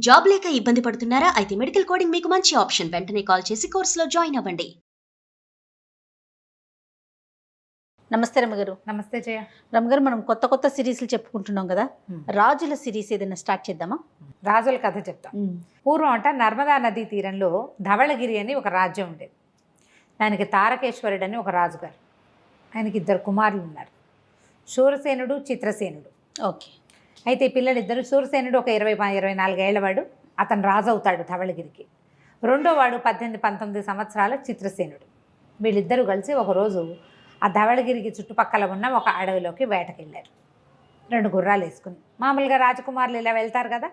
Job లేక ఇబ్బంది పడుతున్నారా? అయితే మెడికల్ కోడింగ్ మీకు మంచి ఆప్షన్. వెంటనే కాల్ చేసి కోర్సులో జాయిన్ అవ్వండి. నమస్తే రమ్మగారు. నమస్తే జయ. రమ్మగారు, మనం కొత్త కొత్త సిరీస్లు చెప్పుకుంటున్నాం కదా, రాజుల సిరీస్ ఏదైనా స్టార్ట్ చేద్దామా? రాజుల కథ చెప్తాం. పూర్వం అంట నర్మదా నదీ తీరంలో ధవళగిరి అని ఒక రాజ్యం ఉండేది. దానికి తారకేశ్వరుడు అని ఒక రాజుగారు. ఆయనకి 2 కుమారులు ఉన్నారు, శూరసేనుడు, చిత్రసేనుడు. ఓకే. అయితే పిల్లలిద్దరు, శూరసేనుడు ఒక 24 ఏళ్లవాడు, అతను రాజు అవుతాడు ధవళగిరికి. రెండో వాడు 18-19 సంవత్సరాల చిత్రసేనుడు. వీళ్ళిద్దరూ కలిసి ఒకరోజు ఆ ధవళగిరికి చుట్టుపక్కల ఉన్న ఒక అడవిలోకి వేటకెళ్ళారు. 2 గుర్రాలు వేసుకుని. మామూలుగా రాజకుమారులు ఇలా వెళ్తారు కదా,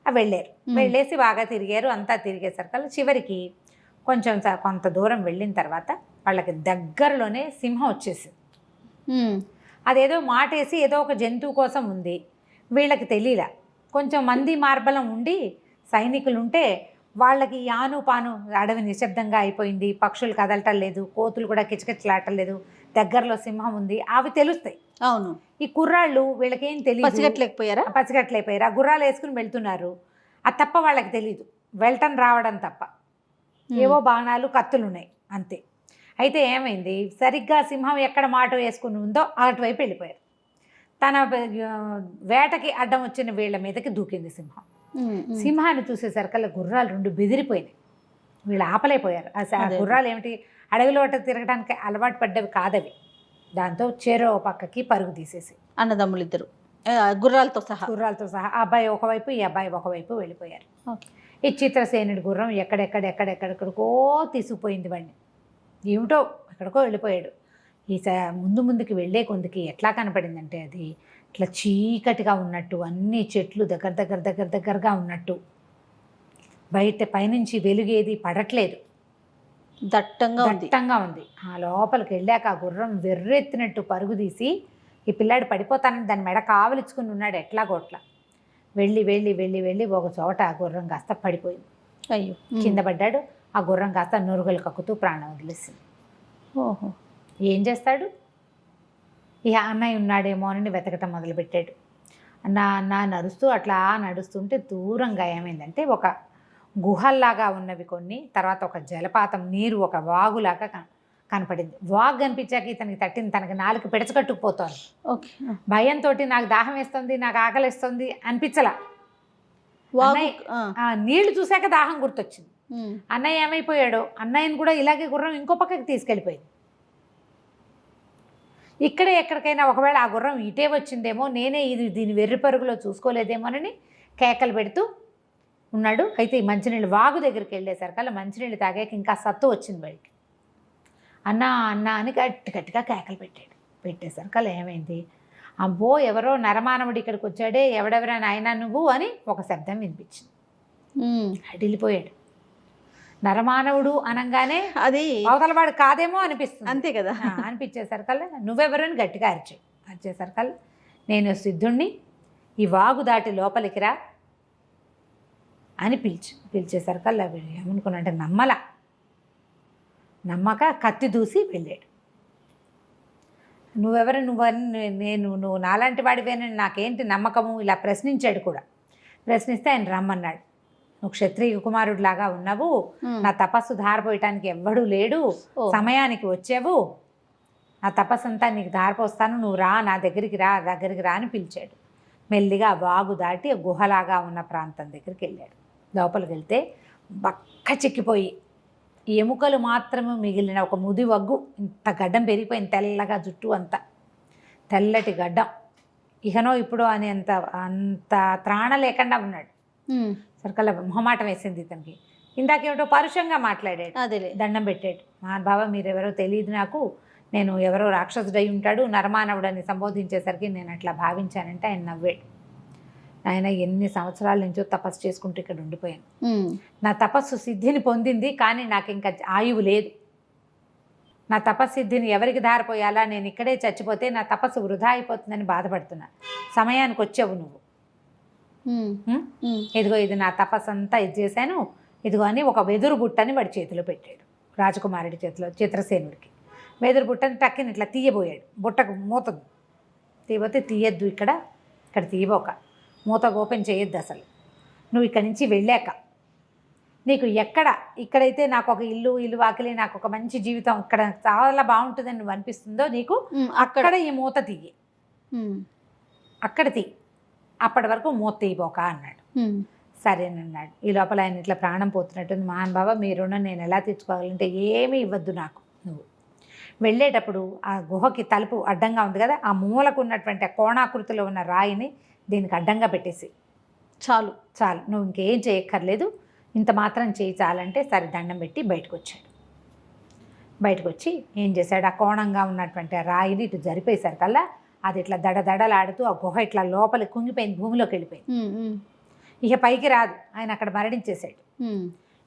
వెళ్ళారు. వెళ్ళేసి బాగా తిరిగారు. అంతా తిరిగేసరికి చివరికి కొంత దూరం వెళ్ళిన తర్వాత వాళ్ళకి దగ్గరలోనే సింహం వచ్చేసింది. అదేదో మాటేసి ఏదో ఒక జంతువు కోసం ఉంది, వీళ్ళకి తెలియలా. కొంచెం మంది మార్బలం ఉండి సైనికులు ఉంటే వాళ్ళకి యాను పాను అడవి నిశ్శబ్దంగా అయిపోయింది, పక్షులు కదలటం లేదు, కోతులు కూడా కిచకిచలాడటం లేదు, దగ్గరలో సింహం ఉంది, అవి తెలుస్తాయి. అవును. ఈ కుర్రాళ్ళు వీళ్ళకేం తెలియదు, పసిగట్లేకపోయారా? పసిగట్లేకపోయారు. ఆ గుర్రాలు వేసుకుని వెళ్తున్నారు, అది తప్ప వాళ్ళకి తెలీదు, వెళ్ళటం రావడం తప్ప. ఏవో బాణాలు కత్తులు ఉన్నాయి అంతే. అయితే ఏమైంది, సరిగ్గా సింహం ఎక్కడ మాట వేసుకుని ఉందో అటువైపు వెళ్ళిపోయారు. తన వేటకి అడ్డం వచ్చిన వీళ్ళ మీదకి దూకింది సింహం. సింహాన్ని చూసేసరికల్లా గుర్రాలు 2 బెదిరిపోయినాయి. వీళ్ళు ఆపలేకపోయారు. ఆ గుర్రాలు ఏమిటి, అడవిలో తిరగడానికి అలవాటు పడ్డవి కాదవి. దాంతో చెరో పక్కకి పరుగు తీసేసి అన్నదమ్ములు ఇద్దరు గుర్రాలతో సహా ఆ అబ్బాయి ఒకవైపు, ఈ అబ్బాయి ఒకవైపు వెళ్ళిపోయారు. ఈ చిత్రసేనుడి గుర్రం ఎక్కడెక్కడికో తీసుకుపోయింది వాడిని. ఏమిటో ఎక్కడికో వెళ్ళిపోయాడు. ముందుకి వెళ్ళే కొందికి ఎట్లా కనపడిందంటే అది ఇట్లా చీకటిగా ఉన్నట్టు, అన్ని చెట్లు దగ్గరగా ఉన్నట్టు, బయట పైనుంచి వెలుగేది పడట్లేదు, దట్టంగా ఉంది. ఆ లోపలికి వెళ్ళాక ఆ గుర్రం వెర్రెత్తినట్టు పరుగు తీసి, ఈ పిల్లాడు పడిపోతానని దాని మెడ కావలించుకుని ఉన్నాడు ఎట్లాగోట్లా. వెళ్ళి ఒక చోట ఆ గుర్రం కాస్త పడిపోయింది. అయ్యో, కింద పడ్డాడు. ఆ గుర్రం కాస్త నురుగులు కక్కుతూ ప్రాణం వదిలేసింది. ఓహో. ఏం చేస్తాడు, ఇక అన్నయ్య ఉన్నాడేమో అని వెతకటం మొదలుపెట్టాడు. అన్న నడుస్తుంటే దూరంగా ఏమైందంటే ఒక గుహల్లాగా ఉన్నవి కొన్ని, తర్వాత ఒక జలపాతం, నీరు ఒక వాగులాగా కనపడింది. వాగు కనిపించాక ఇతనికి తట్టింది, తనకి నాలుగు పిడచకట్టుకుపోతోంది. ఓకే. భయంతో నాకు దాహం వేస్తుంది, నాకు ఆకలిస్తుంది అనిపించలా. నీళ్లు చూశాక దాహం గుర్తొచ్చింది. అన్నయ్య ఏమైపోయాడో, అన్నయ్యని కూడా ఇలాగే గుర్రం ఇంకో పక్కకి తీసుకెళ్ళిపోయింది. ఇక్కడే ఎక్కడికైనా ఒకవేళ ఆ గుర్రం ఇటే వచ్చిందేమో, నేనే దీని వెర్రి పరుగులో చూసుకోలేదేమోనని కేకలు పెడుతూ ఉన్నాడు. అయితే ఈ మంచినీళ్ళు వాగు దగ్గరికి వెళ్ళేసరికి అలా మంచినీళ్ళు తాగాక ఇంకా సత్తు వచ్చింది బయటికి. అన్నా అని గట్టిగా కేకలు పెట్టేసరికి అలా ఏమైంది, అబ్బో ఎవరో నరమానవుడు ఇక్కడికి వచ్చాడే, ఎవడెవరా నాయనా నువ్వు అని ఒక శబ్దం వినిపించింది. అడిలిపోయాడు. నరమానవుడు అనగానే అది అవతలవాడు కాదేమో అనిపిస్తుంది, అంతే కదా. అనిపించేసరికల్లా నువ్వెవరు అని గట్టిగా అరిచేసరికల్లా నేను సిద్ధుణ్ణి, ఈ వాగు దాటి లోపలికి రా అని పిలిచేసరికల్లా ఏమనుకున్నాడంటే నమ్మక కత్తి దూసి వెళ్ళాడు. నువ్వు నాలాంటి వాడివేనని నాకేంటి నమ్మకము, ఇలా ప్రశ్నించాడు కూడా. ప్రశ్నిస్తే ఆయన రమ్మన్నాడు. నువ్వు క్షత్రియ కుమారుడు లాగా ఉన్నావు, నా తపస్సు ధారపోయటానికి ఎవ్వడూ లేడు, సమయానికి వచ్చావు, నా తపస్సు అంతా నీకు ధారపోస్తాను, నువ్వు రా, నా దగ్గరికి రా అని పిలిచాడు. మెల్లిగా వాగు దాటి గుహలాగా ఉన్న ప్రాంతం దగ్గరికి వెళ్ళాడు. లోపలికి వెళ్తే బక్క చిక్కిపోయి ఎముకలు మాత్రమే మిగిలిన ఒక ముది వగ్గు, ఇంత గడ్డం పెరిగిపోయింది, తెల్లగా జుట్టు అంతా తెల్లటి గడ్డం, ఇకనో ఇప్పుడు అని అంత త్రాణ లేకుండా ఉన్నాడు. సరికల్లా మొహమాటం వేసింది ఇతనికి. ఇందాకేమిటో పరుషంగా మాట్లాడాడు, అదే దండం పెట్టాడు. మహానుభావ మీరెవరో తెలియదు నాకు, నేను ఎవరో రాక్షసుడై ఉంటాడు, నరమానవుడని సంబోధించేసరికి నేను అట్లా భావించానంటే ఆయన నవ్వాడు. ఆయన ఎన్ని సంవత్సరాల నుంచో తపస్సు చేసుకుంటూ ఇక్కడ ఉండిపోయాను, నా తపస్సు సిద్ధిని పొందింది, కానీ నాకు ఇంకా ఆయువు లేదు, నా తపస్సిద్ధిని ఎవరికి ధారపోయాలా, నేను ఇక్కడే చచ్చిపోతే నా తపస్సు వృధా అయిపోతుందని బాధపడుతున్నా, సమయానికి వచ్చావు నువ్వు, ఇదిగో ఇది నా తపస్సు అంతా ఇది చేశాను, ఇదిగో అని ఒక వెదురు బుట్టని వాడి చేతిలో పెట్టాడు, రాజకుమారుడి చేతిలో, చిత్రసేనుడికి. వెదురు బుట్టని టక్కిని ఇట్లా తీయబోయాడు. బుట్టకు మూత తీయబోతే తీయద్దు, ఇక్కడ తీయబోక, మూత ఓపెన్ చేయొద్దు అసలు. నువ్వు ఇక్కడి నుంచి వెళ్ళాక నీకు ఇక్కడైతే నాకు ఒక ఇల్లు వాకిలి, నాకు ఒక మంచి జీవితం, ఇక్కడ చాలా బాగుంటుందని నువ్వు అనిపిస్తుందో నీకు అక్కడ ఈ మూత తీయి, అక్కడ తీయి, అప్పటి వరకు మూత తీయబోక అన్నాడు. సరేనన్నాడు. ఈ లోపల ఆయన ఇట్లా ప్రాణం పోతున్నట్టుంది. మహానుభావ మీ రుణం నేను ఎలా తీర్చుకోవాలంటే ఏమీ ఇవ్వద్దు నాకు, నువ్వు వెళ్ళేటప్పుడు ఆ గుహకి తలుపు అడ్డంగా ఉంది కదా, ఆ మూలకు ఉన్నటువంటి ఆ కోణాకృతిలో ఉన్న రాయిని దీనికి అడ్డంగా పెట్టేసి చాలు నువ్వు ఇంకేం చేయక్కర్లేదు, ఇంత మాత్రం చేయి చాలంటే సరే దండం పెట్టి బయటకు వచ్చాడు. బయటకు వచ్చి ఏం చేశాడు, ఆ కోణంగా ఉన్నటువంటి ఆ రాయిని ఇటు జరిపేశారు కల్లా అది ఇట్లా దడదడలాడుతూ ఆ గుహ ఇట్లా లోపలికి కుంగిపోయింది, భూమిలోకి వెళ్ళిపోయింది. ఇక పైకి రాదు, ఆయన అక్కడ మరణించేశాడు.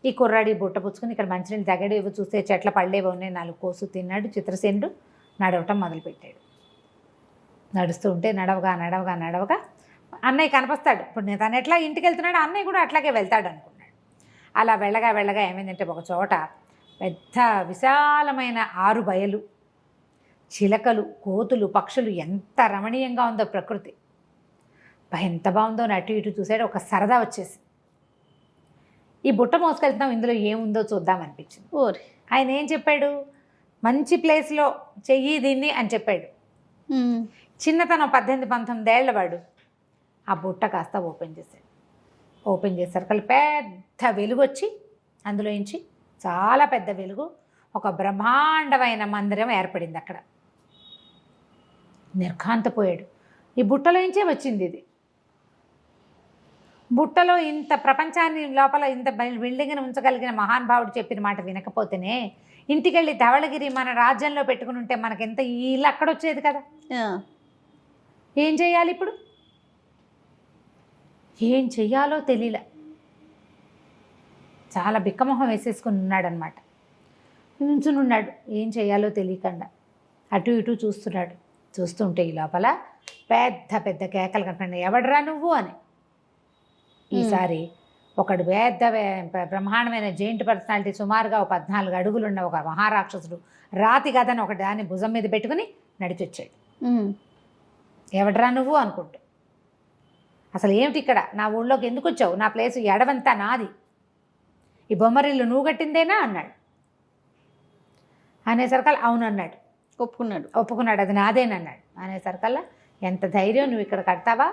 ఈ కుర్రాడి బుట్ట పుచ్చుకుని ఇక్కడ మంచినీళ్ళు తగ్గడు, ఇవి చూస్తే చెట్ల పళ్ళేవి ఉన్నాయి, 4 కోసు తిన్నాడు. చిత్రసేనుడు నడవటం మొదలుపెట్టాడు. నడుస్తూ ఉంటే నడవగా అన్నయ్య కనిపిస్తాడు. ఇప్పుడు నేను తను ఎట్లా ఇంటికి వెళ్తున్నాడు, అన్నయ్య కూడా అట్లాగే వెళ్తాడు అనుకున్నాడు. అలా వెళ్ళగా ఏమైందంటే ఒక చోట పెద్ద విశాలమైన 6 బయలు, చిలకలు, కోతులు, పక్షులు, ఎంత రమణీయంగా ఉందో ప్రకృతి. ఎంత బాగుందో అటు ఇటు చూసాడు. ఒక సరదా వచ్చేసి ఈ బుట్ట మోసుకెళ్తున్నాం, ఇందులో ఏముందో చూద్దాం అనిపించింది. ఆయన ఏం చెప్పాడు, మంచి ప్లేస్లో చెయ్యి దీన్ని అని చెప్పాడు. చిన్నతనం 18-19 ఏళ్ల వాడు ఆ బుట్ట కాస్త ఓపెన్ చేశారు పెద్ద వెలుగు వచ్చి అందులోంచి చాలా పెద్ద వెలుగు, ఒక బ్రహ్మాండమైన మందిరం ఏర్పడింది అక్కడ. నిర్ఘాంతపోయాడు. ఈ బుట్టలోంచే వచ్చింది ఇది. బుట్టలో ఇంత ప్రపంచాన్ని లోపల ఇంత బిల్డింగ్ని ఉంచగలిగిన మహానుభావుడు చెప్పిన మాట వినకపోతేనే ఇంటికెళ్ళి ధవళగిరి మన రాజ్యంలో పెట్టుకుని ఉంటే మనకెంత ఇల్లు అక్కడ వచ్చేది కదా. ఏం చేయాలి ఇప్పుడు, ఏం చెయ్యాలో తెలియలే. చాలా బిక్కమొహం వేసేసుకుని ఉన్నాడనమాట. నుంచునున్నాడు, ఏం చేయాలో తెలియకుండా అటు ఇటు చూస్తున్నాడు. చూస్తుంటే ఈ లోపల పెద్ద కేకలు కనపడి, ఎవడరా నువ్వు అని. ఈసారి ఒకడు పెద్ద బ్రహ్మాండమైన జెయింట్ పర్సనాలిటీ, సుమారుగా 14 అడుగులున్న ఒక మహారాక్షసుడు రాతి గదని ఒక దాన్ని భుజం మీద పెట్టుకుని నడిచొచ్చాడు. ఎవడరా నువ్వు అనుకుంటూ, అసలు ఏమిటి ఇక్కడ, నా ఊళ్ళోకి ఎందుకు వచ్చావు, నా ప్లేసు ఎడవంతా నాది, ఈ బొమ్మరిల్లు నువ్వు కట్టిందేనా అన్నాడు. అనేసరికల్లా అవును అన్నాడు. ఒప్పుకున్నాడు అది నాదేనన్నాడు. అనేసరికల్లా ఎంత ధైర్యం, నువ్వు ఇక్కడ కడతావా,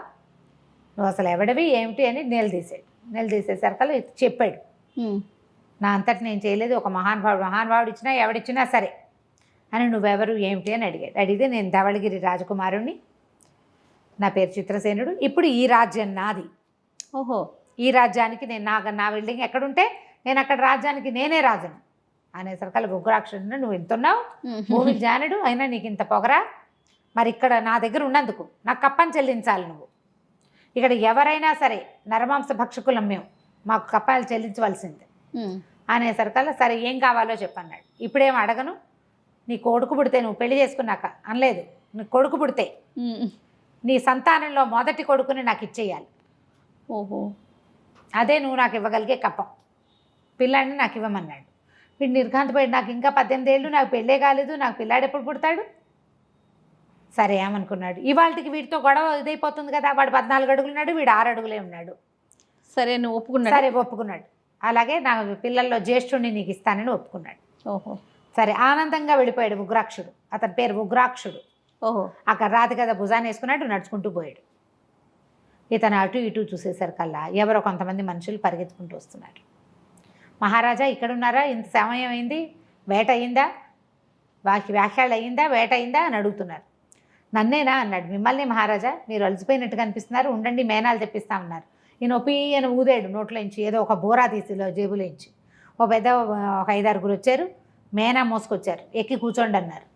నువ్వు అసలు ఎవడివి ఏమిటి అని నిలదీసేసరికల్లా చెప్పాడు. నా అంతటి నేను చేయలేదు, ఒక మహానుభావుడు ఇచ్చినా ఎవడిచ్చినా సరే అని, నువ్వెవరు ఏమిటి అని అడిగితే నేను ధవళగిరి రాజకుమారుణ్ణి, నా పేరు చిత్రసేనుడు, ఇప్పుడు ఈ రాజ్యం నాది. ఈ రాజ్యానికి నేను నా బిల్డింగ్ ఎక్కడుంటే నేను అక్కడ రాజ్యానికి నేనే రాజును. అనేసరికల్లా ఉగ్రాక్షుడు, నువ్వు ఎంతున్నావు, భూమి జానుడు అయినా నీకు ఇంత పొగరా, మరి ఇక్కడ నా దగ్గర ఉన్నందుకు నాకు కప్పని చెల్లించాలి నువ్వు. ఇక్కడ ఎవరైనా సరే నరమాంస భక్షకులం మేము, మాకు కప్పాలు చెల్లించవలసిందే. అనేసరికల్లా సరే ఏం కావాలో చెప్పన్నాడు. ఇప్పుడేం అడగను, నీ కొడుకు పుడితే, నువ్వు పెళ్లి చేసుకున్నాక అనలేదు, నీ కొడుకు పుడితే నీ సంతానంలో మొదటి కొడుకుని నాకు ఇచ్చేయాలి. అదే నువ్వు నాకు ఇవ్వగలిగే కప్పం, పిల్లాడిని నాకు ఇవ్వమన్నాడు. వీడు నిర్ఘాంతపోయి, నాకు ఇంకా 18 ఏళ్ళు, నాకు పెళ్ళే కాలేదు, నాకు పిల్లాడు ఎప్పుడు పుడతాడు. సరే ఏమనుకున్నాడు, ఇవాళకి వీడితో గొడవ ఇదైపోతుంది కదా, వాడు 14 అడుగులు ఉన్నాడు, వీడు 6 అడుగులే ఉన్నాడు. సరే నువ్వు ఒప్పుకున్నాడు. సరే ఒప్పుకున్నాడు. అలాగే నా పిల్లల్లో జ్యేష్ఠుడిని నీకు ఇస్తానని ఒప్పుకున్నాడు. సరే ఆనందంగా వెళ్ళిపోయాడు ఉగ్రాక్షుడు. అతని పేరు ఉగ్రాక్షుడు. అక్కడ రాతి కదా భుజాన్ని వేసుకున్నాడు, నడుచుకుంటూ పోయాడు. ఇతను అటు ఇటు చూసేసరికల్లా ఎవరో కొంతమంది మనుషులు పరిగెత్తుకుంటూ వస్తున్నారు. మహారాజా ఇక్కడున్నారా, ఇంత సమయం అయింది, వేట అయిందా, వ్యాఖ్యలు అయిందా, వేట అయిందా అని అడుగుతున్నారు. నన్నేనా అన్నాడు. మిమ్మల్ని మహారాజా, మీరు అలసిపోయినట్టుగా అనిపిస్తున్నారు, ఉండండి మేనాలు తెప్పిస్తామన్నారు. ఈయన ఒపీయన ఊదాడు నోట్లోంచి, ఏదో ఒక బోరా తీసిలో జేబులోంచి. ఒక 5-6 వచ్చారు, మేనా మోసుకొచ్చారు. ఎక్కి కూర్చోండి అన్నారు.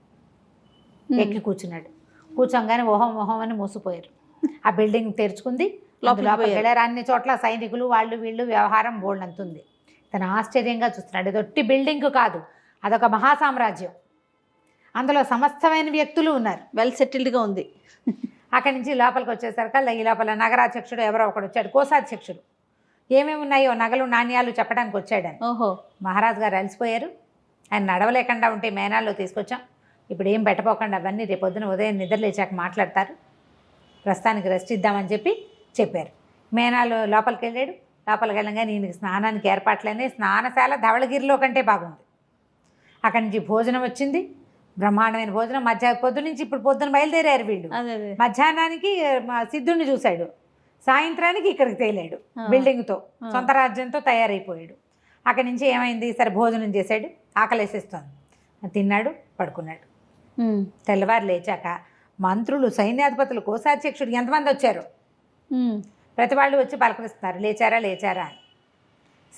ఎక్కి కూర్చున్నాడు. కూర్చోగానే ఓహం అని మోసిపోయారు. ఆ బిల్డింగ్ తెరుచుకుంది, లోపలికి వెళ్ళారు. అన్ని చోట్ల సైనికులు, వాళ్ళు వీళ్ళు, వ్యవహారం బోల్డంతుంది. తను ఆశ్చర్యంగా చూస్తున్నాడు. ఇది ఒట్టి బిల్డింగ్ కాదు, అదొక మహాసామ్రాజ్యం. అందులో సమస్తమైన వ్యక్తులు ఉన్నారు. వెల్ సెటిల్డ్గా ఉంది. అక్కడి నుంచి లోపలికి వచ్చేసరికి ఈ లోపల నగరాధ్యక్షుడు ఎవరో ఒకడు వచ్చాడు, కోశాధ్యక్షుడు. ఏమేమి ఉన్నాయో నగలు నాణ్యాలు చెప్పడానికి వచ్చాడని. మహారాజు గారు అలసిపోయారు. ఆయన నడవలేకుండా ఉంటే మేనాల్లో తీసుకొచ్చాం, ఇప్పుడు ఏం పెట్టపోకుండా అవన్నీ రేపు పొద్దున ఉదయం నిద్రలేచాక మాట్లాడతారు, ప్రస్తుతానికి రెస్ట్ ఇద్దామని చెప్పారు. మేనాలు లోపలికి వెళ్ళాడు. లోపలికి వెళ్ళంగా ఈయనకి స్నానానికి ఏర్పాట్లనే స్నానశాల ధవళగిరిలో కంటే బాగుంది. అక్కడి నుంచి భోజనం వచ్చింది, బ్రహ్మాండమైన భోజనం. పొద్దున్న నుంచి ఇప్పుడు పొద్దున బయలుదేరారు వీళ్ళు. మధ్యాహ్నానికి సిద్ధుడిని చూశాడు, సాయంత్రానికి ఇక్కడికి తేలాడు బిల్డింగ్తో, సొంత రాజ్యంతో తయారైపోయాడు. అక్కడి నుంచి ఏమైంది, సరే భోజనం చేశాడు, ఆకలేసేస్తోంది, తిన్నాడు, పడుకున్నాడు. తెల్లవారు లేచాక మంత్రులు, సైన్యాధిపతులు, కోశాధ్యక్షుడు ఎంతమంది వచ్చారు, ప్రతి వాళ్ళు వచ్చి పలకరిస్తున్నారు, లేచారా లేచారా అని.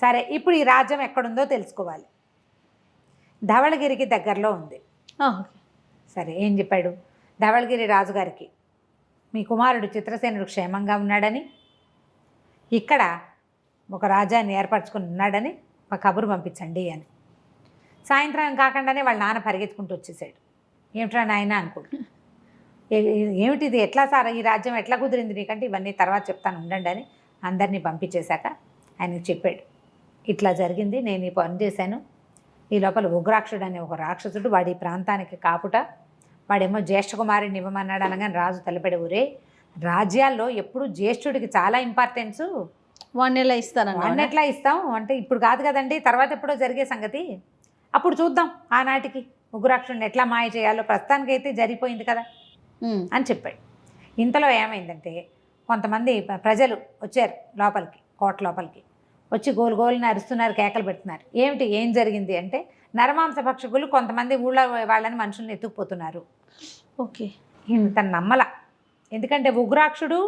సరే ఇప్పుడు ఈ రాజ్యం ఎక్కడుందో తెలుసుకోవాలి. ధవళగిరికి దగ్గరలో ఉంది. సరే ఏం చెప్పాడు ధవళగిరి రాజుగారికి, మీ కుమారుడు చిత్రసేనుడు క్షేమంగా ఉన్నాడని, ఇక్కడ ఒక రాజ్యాన్ని ఏర్పరచుకుని ఉన్నాడని ఒక కబురు పంపించండి అని. సాయంత్రం కాకుండానే వాళ్ళ నాన్న పరిగెత్తుకుంటూ వచ్చేసాడు. ఏమిట్రా నాయన అనుకుంటా, ఏమిటిది, ఎట్లా సార్ ఈ రాజ్యం ఎట్లా కుదిరింది నీకంటే, ఇవన్నీ తర్వాత చెప్తాను ఉండండి అని అందరినీ పంపించేశాక ఆయనకు చెప్పాడు, ఇట్లా జరిగింది, నేను ఈ పని చేశాను. ఈ లోపల ఉగ్రాక్షుడు అనే ఒక రాక్షసుడు వాడి ప్రాంతానికి కాపుట, వాడేమో జ్యేష్ఠ కుమారుడిని ఇవ్వమన్నాడు. అనగానే రాజు తలపెడి, ఊరే రాజ్యాల్లో ఎప్పుడు జ్యేష్ఠుడికి చాలా ఇంపార్టెన్సు, వాడిని ఎలా ఇస్తాను, వాడిని ఎట్లా ఇస్తాం అంటే ఇప్పుడు కాదు కదండి, తర్వాత ఎప్పుడో జరిగే సంగతి, అప్పుడు చూద్దాం ఆనాటికి ఉగ్రాక్షుడిని ఎట్లా మాయ చేయాలో, ప్రస్తుతానికైతే జరిగిపోయింది కదా అని చెప్పాడు. ఇంతలో ఏమైందంటే కొంతమంది ప్రజలు వచ్చారు లోపలికి, కోట లోపలికి వచ్చి గోలుగోలుని అరుస్తున్నారు, కేకలు పెడుతున్నారు. ఏమిటి, ఏం జరిగింది అంటే, నరమాంస భక్షకులు కొంతమంది ఊళ్ళో వాళ్ళని మనుషుల్ని ఎత్తుకుపోతున్నారు. ఓకే, ఇంత నమ్మల, ఎందుకంటే ఉగ్రాక్షుడు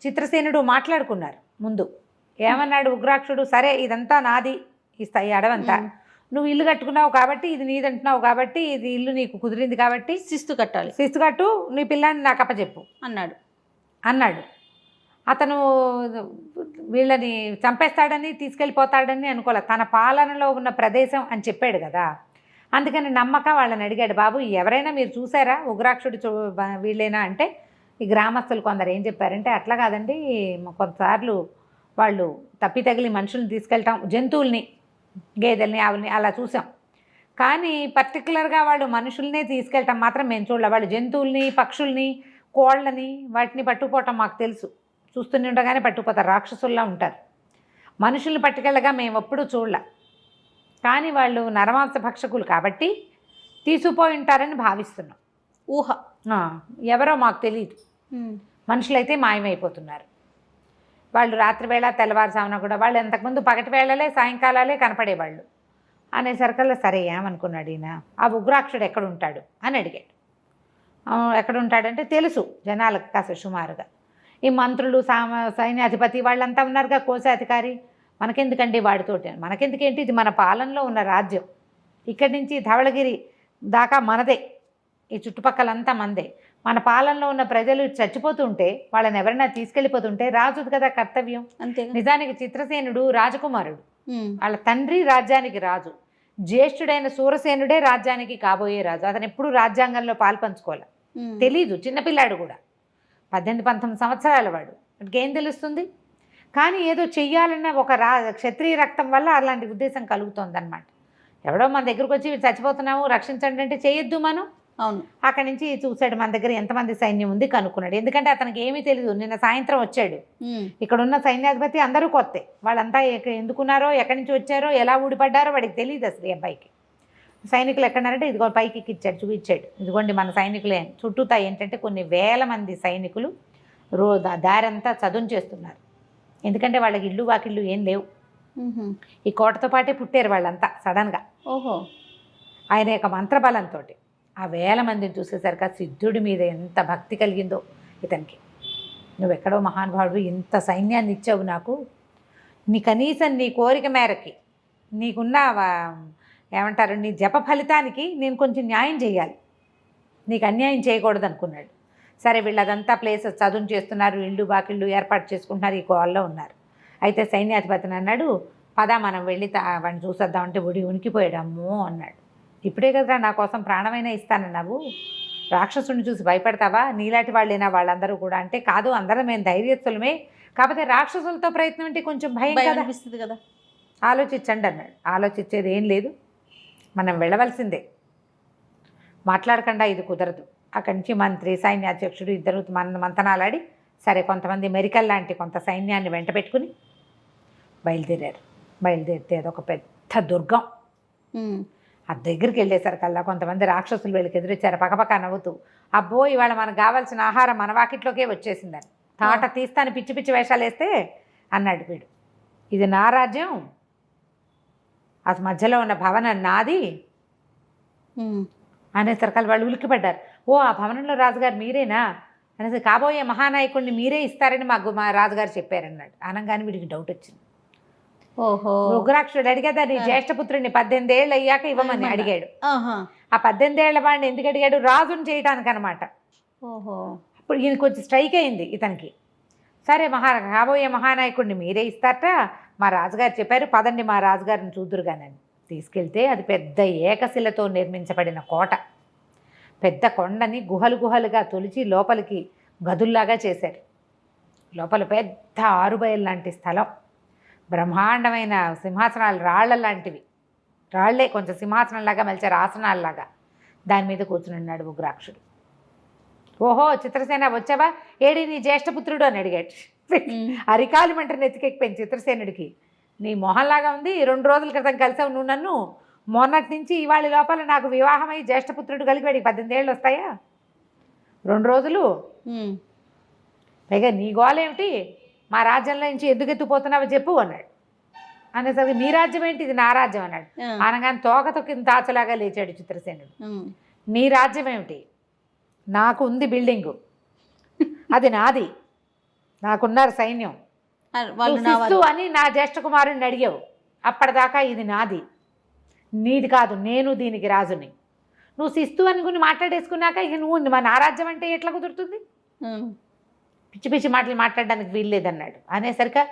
చిత్రసేనుడు మాట్లాడుకున్నారు ముందు. ఏమన్నాడు ఉగ్రాక్షుడు, సరే ఇదంతా నాది, ఈ అడవంతా నువ్వు ఇల్లు కట్టుకున్నావు కాబట్టి, ఇది నీదంటున్నావు కాబట్టి, ఇది ఇల్లు నీకు కుదిరింది కాబట్టి శిస్తు కట్టాలి, శిస్తు కట్టు, నీ పిల్లాన్ని నాకు అప్పచెప్పు అన్నాడు. అతను వీళ్ళని చంపేస్తాడని తీసుకెళ్ళిపోతాడని అనుకోలే, తన పాలనలో ఉన్న ప్రదేశం అని చెప్పాడు కదా, అందుకని నమ్మక వాళ్ళని అడిగాడు, బాబు ఎవరైనా మీరు చూసారా ఉగ్రాక్షుడు వీళ్ళేనా అంటే, ఈ గ్రామస్తులు కొందరు ఏం చెప్పారంటే, అట్లా కాదండి, కొంతసార్లు వాళ్ళు తప్పి తగిలి మనుషుల్ని తీసుకెళ్ళటం, జంతువుల్ని, గేదెల్ని, ఆవుల్ని అలా చూసాం, కానీ పర్టికులర్గా వాళ్ళు మనుషుల్నే తీసుకెళ్ళటం మాత్రం మేము చూడలే. వాళ్ళు జంతువుల్ని, పక్షుల్ని, కోళ్ళని వాటిని పట్టుకుపోవటం మాకు తెలుసు, చూస్తూనే ఉండగానే పట్టుకుపోతారు, రాక్షసుల్లా ఉంటారు. మనుషుల్ని పట్టుకెళ్ళగా మేము ఎప్పుడూ చూడలే, కానీ వాళ్ళు నరమాంస భక్షకులు కాబట్టి తీసుకుపోయి ఉంటారని భావిస్తున్నాం. ఊహ, ఎవరో మాకు తెలియదు, మనుషులైతే మాయమైపోతున్నారు. వాళ్ళు రాత్రివేళ తెల్లవారుజామున కూడా, వాళ్ళు ఎంతకుముందు పగటి వేళలే సాయంకాలాలే కనపడేవాళ్ళు అనేసరికల్లా సరే ఏమనుకున్నాడు ఈయన, ఆ ఉగ్రాక్షుడు ఎక్కడుంటాడు అని అడిగాడు. ఎక్కడుంటాడంటే తెలుసు జనాలకు కాస్త సుమారుగా, ఈ మంత్రులు, సైన్యాధిపతి వాళ్ళంతా ఉన్నారుగా, కోశాధికారి, మనకెందుకండి వాడితోటి, మనకెందుకేంటి, ఇది మన పాలనలో ఉన్న రాజ్యం, ఇక్కడి నుంచి ధవళగిరి దాకా మనదే, ఈ చుట్టుపక్కలంతా మనదే, మన పాలనలో ఉన్న ప్రజలు చచ్చిపోతుంటే వాళ్ళని ఎవరైనా తీసుకెళ్ళిపోతుంటే రాజుది కదా కర్తవ్యం. అంతే. నిజానికి చిత్రసేనుడు రాజకుమారుడు, వాళ్ళ తండ్రి రాజ్యానికి రాజు, జ్యేష్ఠుడైన సూరసేనుడే రాజ్యానికి కాబోయే రాజు. అతను ఎప్పుడూ రాజ్యాంగంలో పాల్పంచుకోలే, తెలీదు, చిన్నపిల్లాడు కూడా, 18-19 సంవత్సరాల వాడు, ఏం తెలుస్తుంది. కానీ ఏదో చెయ్యాలన్న ఒక క్షత్రియ రక్తం వల్ల అలాంటి ఉద్దేశం కలుగుతోందన్నమాట. ఎవడో మన దగ్గరకు వచ్చి చచ్చిపోతున్నాము రక్షించండి అంటే చేయొద్దు మనం. అవును. అక్కడి నుంచి చూశాడు మన దగ్గర ఎంతమంది సైన్యం ఉంది కనుక్కున్నాడు, ఎందుకంటే అతనికి ఏమీ తెలియదు. నిన్న సాయంత్రం వచ్చాడు, ఇక్కడ ఉన్న సైన్యాధిపతి అందరూ కొత్తే, వాళ్ళంతా ఎందుకున్నారో, ఎక్కడి నుంచి వచ్చారో, ఎలా ఊడిపడ్డారో వాడికి తెలియదు అసలు. ఈ అబ్బాయికి సైనికులు ఎక్కడన్నారంటే ఇదిగో పైకి ఎక్కిచ్చాడు, చూపించాడు, ఇదిగోండి మన సైనికులే. చుట్టూతా ఏంటంటే కొన్ని వేల మంది సైనికులు దారంతా చదును చేస్తున్నారు, ఎందుకంటే వాళ్ళకి ఇల్లు వాకిళ్ళు ఏం లేవు. ఈ కోటతో పాటే పుట్టారు వాళ్ళంతా సడన్గా. ఓహో. ఆయన యొక్క మంత్రబలంతో ఆ వేల మందిని చూసేసరికి ఆ సిద్ధుడి మీద ఎంత భక్తి కలిగిందో ఇతనికి. నువ్వెక్కడో మహానుభావుడు, ఇంత సైన్యాన్ని ఇచ్చావు నాకు, నీ కనీసం నీ కోరిక మేరకి, నీకున్న ఏమంటారు నీ జప ఫలితానికి నేను కొంచెం న్యాయం చేయాలి, నీకు అన్యాయం చేయకూడదు అనుకున్నాడు. సరే వీళ్ళు అదంతా ప్లేసెస్ చదువు చేస్తున్నారు, ఇళ్ళు బాకిళ్ళు ఏర్పాటు చేసుకుంటున్నారు, ఈ కోల్లో ఉన్నారు. అయితే సైన్యాధిపతిని అన్నాడు, పద మనం వెళ్ళి వాడిని చూసేద్దామంటే ఉనికిపోయాడు. అమ్మో అన్నాడు, ఇప్పుడే కదరా నా కోసం ప్రాణమైనా ఇస్తానన్నావు, రాక్షసుని చూసి భయపడతావా, నీలాంటి వాళ్ళేనా వాళ్ళందరూ కూడా అంటే, కాదు అందరం మేము ధైర్యస్తులమే, కాకపోతే రాక్షసులతో ప్రయత్నం అంటే కొంచెం భయం అనిపిస్తుంది కదా, ఆలోచించండి అన్నాడు. ఆలోచించేది ఏం లేదు, మనం వెళ్ళవలసిందే, మాట్లాడకుండా ఇది కుదరదు. అక్కడి నుంచి మంత్రి, సైన్యాధ్యక్షుడు ఇద్దరు మంతనాలాడి, సరే కొంతమంది మెరికల్ లాంటి కొంత సైన్యాన్ని వెంట పెట్టుకుని బయలుదేరితే అదొక పెద్ద దుర్గం. ఆ దగ్గరికి వెళ్ళేసరికల్లా కొంతమంది రాక్షసులు వీళ్ళకి ఎదురొచ్చారు, పక్కపక్క నవ్వుతూ. అబ్బో, ఇవాళ మనకు కావాల్సిన ఆహారం మన వాకిట్లోకే వచ్చేసిందని తాట తీస్తాను పిచ్చి పిచ్చి వేషాలు వేస్తే అన్నాడు వీడు. ఇది నా రాజ్యం, అసలు మధ్యలో ఉన్న భవనం నాది అనేసరికల్ వాళ్ళు ఉలిక్కిపడ్డారు. ఓ, ఆ భవనంలో రాజుగారు మీరేనా అనేసి, కాబోయే మహానాయకుడిని మీరే ఇస్తారని మా రాజుగారు చెప్పారన్నాడు. అనగానే వీడికి డౌట్ వచ్చింది. ఓహో, ఉగ్రాక్షుడు అడిగేదా నీ జ్యేష్ఠపుత్రుడిని 18 ఏళ్ళు అయ్యాక ఇవ్వమని అడిగాడు. ఆ 18 ఏళ్ల వాడిని ఎందుకు అడిగాడు? రాజుని చేయటానికి అనమాట. ఓహో, అప్పుడు ఈయన కొంచెం స్ట్రైక్ అయింది ఇతనికి. సరే, కాబోయే మహానాయకుడిని మీరే ఇస్తారట, మా రాజుగారు చెప్పారు, పదండి మా రాజుగారిని చూద్దురుగానని తీసుకెళ్తే అది పెద్ద ఏకశిలతో నిర్మించబడిన కోట. పెద్ద కొండని గుహలుగా తొలిచి లోపలికి గదుల్లాగా చేశారు. లోపల పెద్ద ఆరుబయలు లాంటి స్థలం, బ్రహ్మాండమైన సింహాసనాలు, రాళ్ల లాంటివి, రాళ్లే కొంచెం సింహాసనంలాగా మలిచారు, ఆసనాల్లాగా. దాని మీద కూర్చుని ఉగ్రాక్షుడు. ఓహో, చిత్రసేన వచ్చావా, ఏడి నీ జ్యేష్ఠపుత్రుడు అని అడిగాడు. అరికాలు మంట నెత్తికెక్కిపోయింది చిత్రసేనుడికి. నీ మొహంలాగా ఉంది, 2 రోజుల క్రితం కలిసావు నువ్వు నన్ను, మొన్నటి నుంచి ఇవాళ లోపల నాకు వివాహమై జ్యేష్ఠపుత్రుడు కలిగి వాడికి 18 ఏళ్ళు వస్తాయా? 2 రోజులు పైగా నీ గోలేమిటి, మా రాజ్యంలో నుంచి ఎందుకు ఎత్తుపోతున్నావో చెప్పు అన్నాడు. అనేసరికి నీ రాజ్యం ఏంటి, ఇది నా రాజ్యం అన్నాడు. అనగానే తోక తొక్కిన తాచులాగా లేచాడు చిత్రసేనుడు. నీ రాజ్యం ఏమిటి, నాకు ఉంది బిల్డింగు, అది నాది, నాకున్నారు సైన్యం, శిస్తు అని నా జ్యేష్ఠ కుమారుడిని అడిగావు, అప్పటిదాకా ఇది నాది, నీది కాదు, నేను దీనికి రాజుని. నువ్వు శిస్తు అనుకుని మాట్లాడేసుకున్నాక ఇక నువ్వు నా రాజ్యం అంటే ఎట్లా కుదురుతుంది? పిచ్చి పిచ్చి మాటలు మాట్లాడడానికి వీల్లేదన్నాడు. అనేసరికి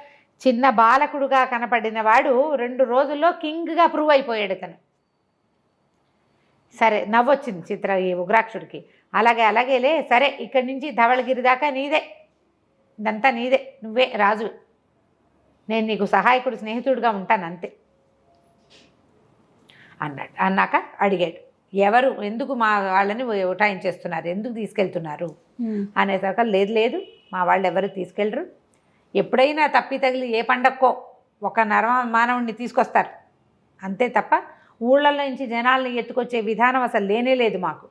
చిన్న బాలకుడుగా కనపడిన వాడు 2 రోజుల్లో కింగ్గా ప్రూవ్ అయిపోయాడు ఇతను. సరే, నవ్వొచ్చింది ఈ ఉగ్రాక్షుడికి. అలాగేలే, సరే, ఇక్కడి నుంచి ధవళగిరి దాకా నీదే, ఇదంతా నీదే, నువ్వే రాజు, నేను నీకు సహాయకుడు స్నేహితుడిగా ఉంటాను అంతే అన్నాడు. అన్నాక అడిగాడు, ఎవరు, ఎందుకు మా వాళ్ళని ఉటాయించేస్తున్నారు, ఎందుకు తీసుకెళ్తున్నారు అనేసరికి, లేదు మా వాళ్ళు ఎవరు తీసుకెళ్ళరు, ఎప్పుడైనా తప్పి తగిలి ఏ పండక్కో ఒక మానవుడిని తీసుకొస్తారు అంతే తప్ప ఊళ్ళల్లో నుంచి జనాల్ని ఎత్తుకొచ్చే విధానం అసలు లేనే లేదు మాకు.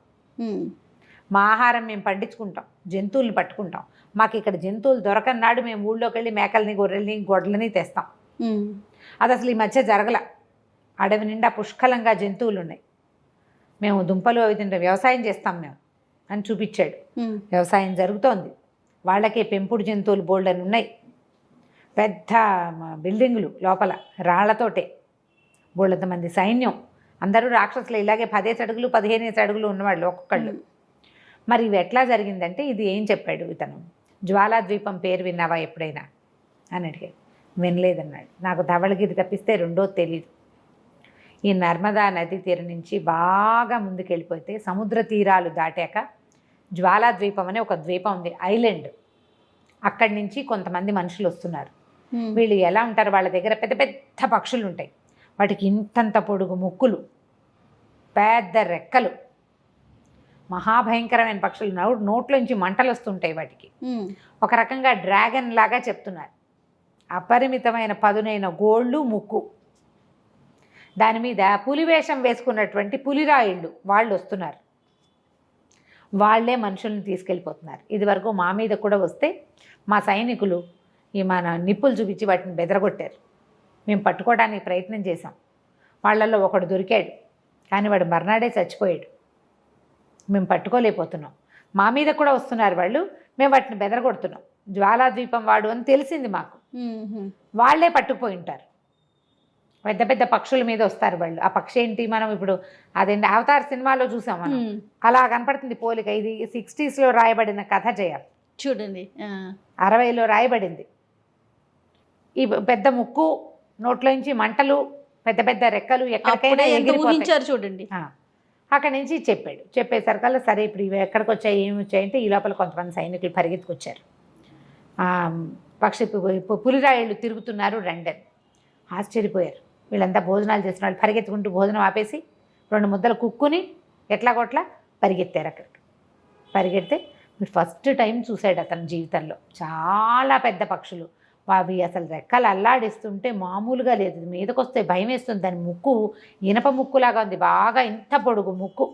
మా ఆహారం మేము పండించుకుంటాం, జంతువుల్ని పట్టుకుంటాం, మాకు ఇక్కడ జంతువులు దొరకన్నాడు మేము ఊళ్ళోకి వెళ్ళి మేకల్ని గొర్రెల్ని గొడ్లని తెస్తాం. అది అసలు ఈ మధ్య జరగల, అడవి నిండా పుష్కలంగా జంతువులు ఉన్నాయి, మేము దుంపలు అవి తింటాం, వ్యవసాయం చేస్తాం మేము అని చూపించాడు. వ్యవసాయం జరుగుతోంది, వాళ్ళకే పెంపుడు జంతువులు బోల్డని ఉన్నాయి, పెద్ద బిల్డింగులు లోపల రాళ్లతోటే, బోళ్ళంత మంది సైన్యం, అందరూ రాక్షసులు, ఇలాగే 10 అడుగులు 15 అడుగులు ఉన్నవాళ్ళు ఒక్కొక్కళ్ళు. మరి ఇవి ఎట్లా జరిగిందంటే ఇది ఏం చెప్పాడు ఇతను, జ్వాలాద్వీపం పేరు విన్నావా ఎప్పుడైనా అని అడిగాడు. వినలేదన్నాడు. నాకు ధవళగిరి తప్పిస్తే రెండోది తెలీదు. ఈ నర్మదా నది తీరం నుంచి బాగా ముందుకెళ్ళిపోతే సముద్ర తీరాలు దాటాక జ్వాలాద్వీపం అనే ఒక ద్వీపం ఉంది, ఐలాండ్. అక్కడి నుంచి కొంతమంది మనుషులు వస్తున్నారు. వీళ్ళు ఎలా ఉంటారు, వాళ్ళ దగ్గర పెద్ద పెద్ద పక్షులు ఉంటాయి, వాటికి ఇంతంత పొడుగు ముక్కులు, పెద్ద రెక్కలు, మహాభయంకరమైన పక్షులు, నోట్లోంచి మంటలు వస్తుంటాయి వాటికి. ఒక రకంగా డ్రాగన్ లాగా చెప్తున్నారు. అపరిమితమైన పదునైన గోళ్ళు, ముక్కు, దాని మీద పులివేషం వేసుకున్నటువంటి పులిరాయిళ్ళు వాళ్ళు వస్తున్నారు. వాళ్లే మనుషుల్ని తీసుకెళ్ళిపోతున్నారు. ఇదివరకు మా మీద కూడా వస్తే మా సైనికులు మన నిప్పులు చూపించి వాటిని బెదరగొట్టారు. మేము పట్టుకోవడానికి ప్రయత్నం చేశాం, వాళ్ళల్లో ఒకడు దొరికాడు, కానీ వాడు మర్నాడే చచ్చిపోయాడు. మేము పట్టుకోలేకపోతున్నాం. మా మీద కూడా వస్తున్నారు వాళ్ళు, మేము వాటిని బెదరగొడుతున్నాం. జ్వాలాద్వీపం వాడు అని తెలిసింది మాకు, వాళ్లే పట్టుకుపోయి ఉంటారు. పెద్ద పెద్ద పక్షుల మీద వస్తారు వాళ్ళు. ఆ పక్షి ఏంటి, మనం ఇప్పుడు అదేంటి అవతార్ సినిమాలో చూసాం మనం, అలా కనపడుతుంది పోలిక. ఇది 60s రాయబడిన కథ జయ, చూడండి, 60లో రాయబడింది. ఈ పెద్ద ముక్కు, నోట్లోంచి మంటలు, పెద్ద పెద్ద రెక్కలు, ఎక్కడికైనా ఎగిరిపోతారు చూడండి. అక్కడి నుంచి చెప్పాడు. చెప్పేసరికల్లా సరే ఇప్పుడు ఇవి ఎక్కడికి వచ్చాయి, ఏమి వచ్చాయంటే ఈ లోపల కొంతమంది సైనికులు పరిగెత్తుకొచ్చారు. పక్షి పులిరాయిళ్ళు తిరుగుతున్నారు రండి. ఆశ్చర్యపోయారు. వీళ్ళంతా భోజనాలు చేసిన వాళ్ళు పరిగెత్తుకుంటూ భోజనం ఆపేసి 2 ముద్దలు కుక్కుని ఎట్లా కొట్లా పరిగెత్తారు అక్కడికి. పరిగెడితే ఫస్ట్ టైం చూశాడు అతని జీవితంలో చాలా పెద్ద పక్షులు, అవి అసలు రెక్కలు అల్లాడిస్తుంటే మామూలుగా లేదు, మీదకి వస్తే భయం వేస్తుంది. దాని ముక్కు ఇనప ముక్కులాగా ఉంది, బాగా ఇంత పొడుగు ముక్కు.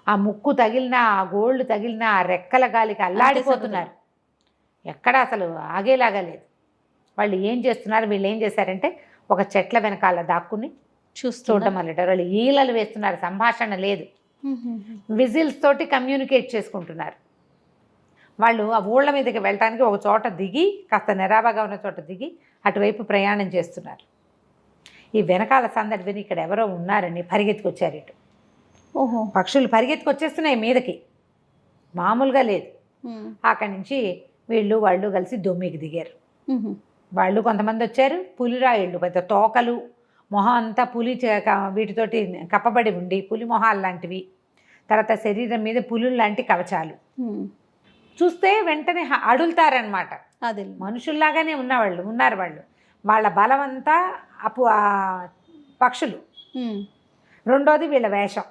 ఆ ముక్కు తగిలినా, ఆ గోళ్ళు తగిలినా, ఆ రెక్కల గాలికి అల్లాడిపోతున్నారు. ఎక్కడ అసలు ఆగేలాగా లేదు. వాళ్ళు ఏం చేస్తున్నారు, వీళ్ళు ఏం చేశారంటే ఒక చెట్ల వెనకాల దాక్కుని చూడటం అన్నట్టు. వాళ్ళు ఈలలు వేస్తున్నారు, సంభాషణ లేదు, విజిల్స్ తోటి కమ్యూనికేట్ చేసుకుంటున్నారు. వాళ్ళు ఆ ఊళ్ళ మీదకి వెళ్ళటానికి ఒక చోట దిగి, కాస్త నెరాబాగా ఉన్న చోట దిగి అటువైపు ప్రయాణం చేస్తున్నారు. ఈ వెనకాల సందడి విని ఇక్కడ ఎవరో ఉన్నారని పరిగెత్తుకొచ్చారు ఇటు. ఓహో, పక్షులు పరిగెత్తుకొచ్చేస్తున్నాయి మీదకి, మామూలుగా లేదు. అక్కడి నుంచి వాళ్ళు కలిసి దొమ్మికి దిగారు. వాళ్ళు కొంతమంది వచ్చారు, పులిరాయిళ్ళు, పెద్ద తోకలు, మొహం అంతా పులి వీటితోటి కప్పబడి ఉండి, పులి మొహాలు లాంటివి, తర్వాత శరీరం మీద పులులు లాంటి కవచాలు. చూస్తే వెంటనే అడులుతారనమాట. అదే మనుషుల్లాగానే ఉన్నారు వాళ్ళు. వాళ్ళ బలం అంతా పక్షులు. రెండోది వీళ్ళ వేషం.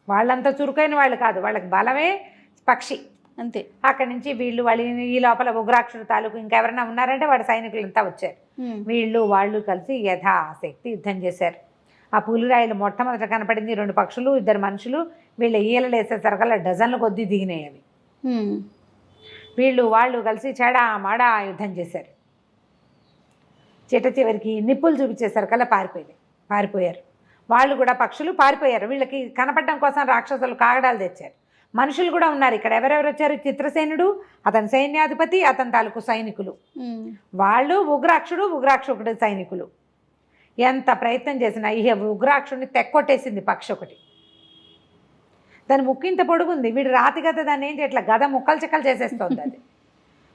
వాళ్ళంతా చురుకైన వాళ్ళు కాదు, వాళ్ళకి బలమే పక్షి అంతే. అక్కడి నుంచి వాళ్ళు ఈ లోపల ఉగ్రాక్షుడు తాలూకు ఇంకెవరైనా ఉన్నారంటే వాడి సైనికులంతా వచ్చారు. వాళ్ళు కలిసి యథాశక్తి యుద్ధం చేశారు. ఆ పులిరాయిలు మొట్టమొదట కనపడింది 2 పక్షులు, 2 మనుషులు. వీళ్ళ ఈలలు వేసేసరికల్లా డజన్ల కొద్దీ దిగినాయి అవి. వాళ్ళు కలిసి చెడా మాడా యుద్ధం చేశారు. చివరికి నిప్పులు చూపించేసరికల్లా పారిపోయారు. వాళ్ళు కూడా పక్షులు పారిపోయారు. వీళ్ళకి కనపడడం కోసం రాక్షసులు కాగడాలు తెచ్చారు. మనుషులు కూడా ఉన్నారు ఇక్కడ. ఎవరెవరు వచ్చారు? చిత్రసేనుడు, అతని సైన్యాధిపతి, అతని తాలూకు సైనికులు. వాళ్ళు ఉగ్రాక్షుడు సైనికులు. ఎంత ప్రయత్నం చేసినా ఈ ఉగ్రాక్షుడిని తెక్కొట్టేసింది పక్షి ఒకటి. దాని ముక్కింత పొడుగుంది. వీడు రాతి గద దాన్ని ఏం చేయట్లా, గద ముక్కలు చెక్కలు చేసేస్తుంది. అది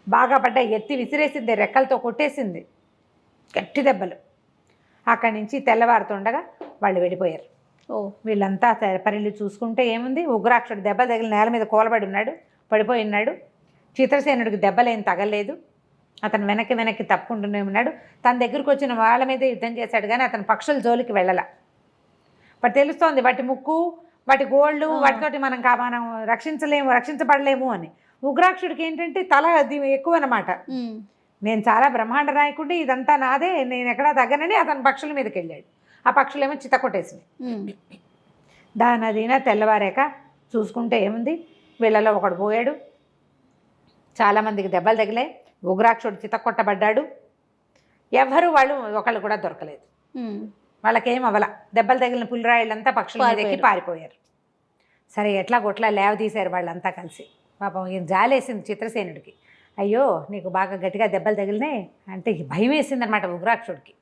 బాగా పడ్డ ఎత్తి విసిరేసింది, రెక్కలతో కొట్టేసింది, గట్టి దెబ్బలు. అక్కడి నుంచి తెల్లవారుతుండగా వాళ్ళు వెళ్ళిపోయారు. వీళ్ళంతా పరిల్లి చూసుకుంటే ఏముంది, ఉగ్రాక్షుడు దెబ్బ తగిలి నేల మీద పడిపోయి ఉన్నాడు. చిత్రసేనుడికి దెబ్బలేం తగలేదు. అతను వెనక్కి తప్పుకుంటూనే ఉన్నాడు. తన దగ్గరికి వచ్చిన వాళ్ళ మీదే యుద్ధం చేశాడు, కానీ అతను పక్షుల జోలికి వెళ్ళాల. బట్ తెలుస్తోంది వాటి ముక్కు, వాటి గోళ్ళు, వాటితోటి మనం రక్షించబడలేము అని. ఉగ్రాక్షుడికి ఏంటంటే తల అది ఎక్కువ అన్నమాట. నేను చాలా బ్రహ్మాండ నాయకుడిని, ఇదంతా నాదే, నేను ఎక్కడా తగ్గనని అతను పక్షుల మీదకి వెళ్ళాడు. ఆ పక్షులేమో చిత్త కొట్టేసినాయి. దానదీనా తెల్లవారాక చూసుకుంటే ఏముంది, వీళ్ళలో ఒకడు పోయాడు. చాలామందికి దెబ్బలు తగిలాయి. ఉగ్రాక్షుడు చిత్త కొట్టబడ్డాడు. వాళ్ళు ఒకళ్ళు కూడా దొరకలేదు. వాళ్ళకేం అవల. దెబ్బలు తగిలిన పులిరాయిళ్ళంతా పక్షుల మీదకి పారిపోయారు. సరే ఎట్లా కొట్లా లేవదీశారు వాళ్ళంతా కలిసి. పాపం ఈయన జాలేసింది చిత్రసేనుడికి. అయ్యో నీకు బాగా గట్టిగా దెబ్బలు తగిలినాయి అంటే భయం వేసిందనమాట ఉగ్రాక్షుడికి.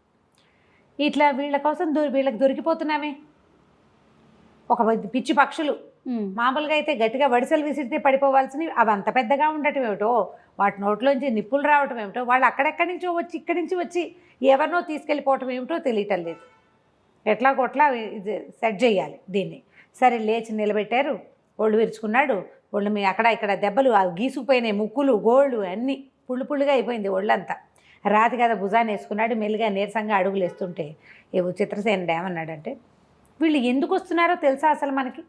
ఇట్లా వీళ్ళ కోసం వీళ్ళకి దొరికిపోతున్నామే. ఒక పిచ్చి పక్షులు మామూలుగా అయితే గట్టిగా వడిసెలు విసిరితే పడిపోవాల్సినవి అవి అంత పెద్దగా ఉండటం ఏమిటో, వాటి నోట్లోంచి నిప్పులు రావటం ఏమిటో, వాళ్ళు అక్కడెక్కడి నుంచో వచ్చి ఇక్కడి నుంచి వచ్చి ఎవరినో తీసుకెళ్ళిపోవటం ఏమిటో తెలియటం లేదు. ఎట్లా కొట్లా సెట్ చేయాలి దీన్ని. సరే లేచి నిలబెట్టారు. ఒళ్ళు విరుచుకున్నాడు. ఒళ్ళు మీ అక్కడ ఇక్కడ దెబ్బలు గీసుకుపోయినాయి, ముక్కులు గోళ్ళు అన్నీ పుళ్ళుగా అయిపోయింది ఒళ్ళంతా. రాతి కదా భుజాన్ని వేసుకున్నాడు. మెల్లిగా నీరసంగా అడుగులు వేస్తుంటే చిత్రసేనుడు ఏమన్నాడంటే, వీళ్ళు ఎందుకు వస్తున్నారో తెలుసా అసలు మనకి?